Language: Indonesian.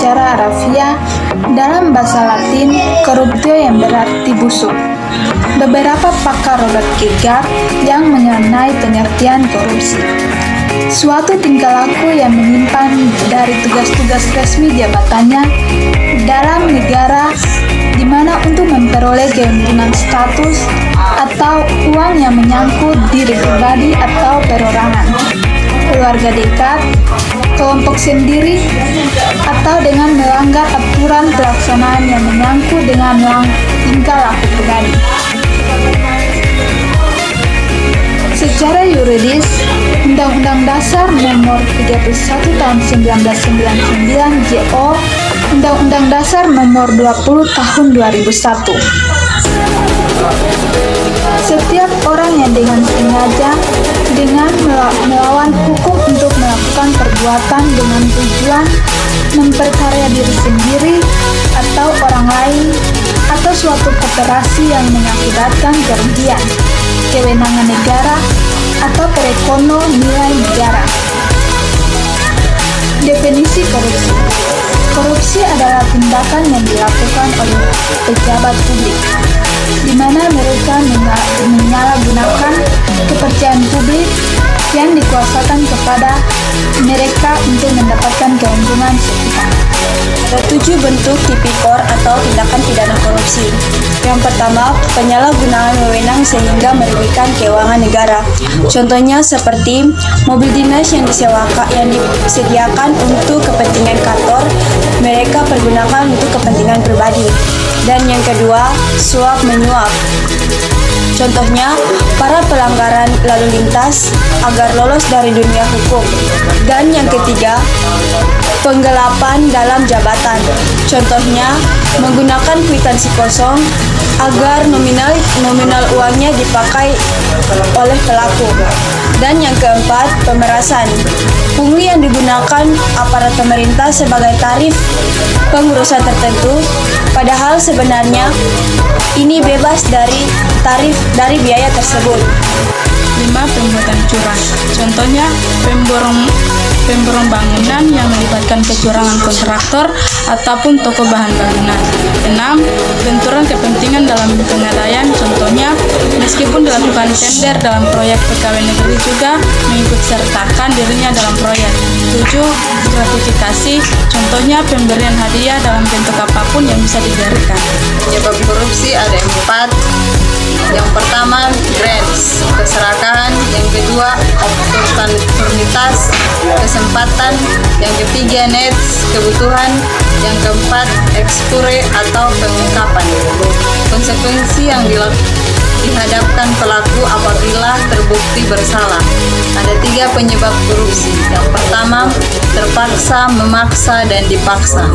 secara harafiah dalam bahasa Latin corruptio yang berarti busuk. Beberapa pakar Robert Kierkegaard yang mengenai pengertian korupsi. Suatu tingkah laku yang menyimpan dari tugas-tugas resmi jabatannya dalam negara di mana untuk memperoleh keuntungan status atau uang yang menyangkut diri pribadi atau perorangan, keluarga dekat, kelompok sendiri, atau dengan melanggar aturan pelaksanaan yang menyangkut dengan tingkah laku pribadi. Secara yuridis, Undang-Undang Dasar Nomor 31 Tahun 1999 JO, Undang-Undang Dasar Nomor 20 Tahun 2001. Setiap orang yang dengan sengaja dengan melawan hukum untuk melakukan perbuatan dengan tujuan memperkaya diri sendiri atau orang lain atau suatu koperasi yang mengakibatkan kerugian, kewenangan negara atau perekonomian nilai negara. Definisi korupsi. Korupsi adalah tindakan yang dilakukan oleh pejabat publik, di mana mereka menyalahgunakan kepercayaan publik yang dikuasakan kepada mereka untuk mendapatkan keuntungan sepihak. Ada 7 bentuk tipikor atau tindakan pidana korupsi. Yang pertama, penyalahgunaan wewenang sehingga merugikan keuangan negara. Contohnya seperti mobil dinas yang disediakan untuk kepentingan kantor, mereka pergunakan untuk kepentingan pribadi. Dan yang kedua, suap menyuap. Contohnya, para pelanggaran lalu lintas agar lolos dari dunia hukum. Dan yang ketiga, penggelapan dalam jabatan. Contohnya, menggunakan kwitansi kosong agar nominal uangnya dipakai oleh pelaku. Dan yang keempat, pemerasan. Pungli yang digunakan aparat pemerintah sebagai tarif pengurusan tertentu, padahal sebenarnya ini bebas dari biaya tersebut. 5. Perbuatan curang. Contohnya, pemborong bangunan yang melibatkan kecurangan kontraktor ataupun toko bahan bangunan. 6. Benturan kepentingan dalam pengadaan. Contohnya, meskipun dilakukan tender dalam proyek pegawai negeri juga mengikut sertakan dirinya dalam proyek. 7. Gratifikasi. Contohnya, pemberian hadiah dalam bentuk apapun yang bisa diberikan. Penyebab korupsi ada 4. Yang pertama, grants, keserakahan. Yang kedua, oportunitas, kesempatan. Yang ketiga, needs, kebutuhan. Yang keempat, expure atau pengungkapan. Konsekuensi yang dihadapkan pelaku apabila terbukti bersalah. Ada 3 penyebab korupsi. Yang pertama, terpaksa, memaksa, dan dipaksa.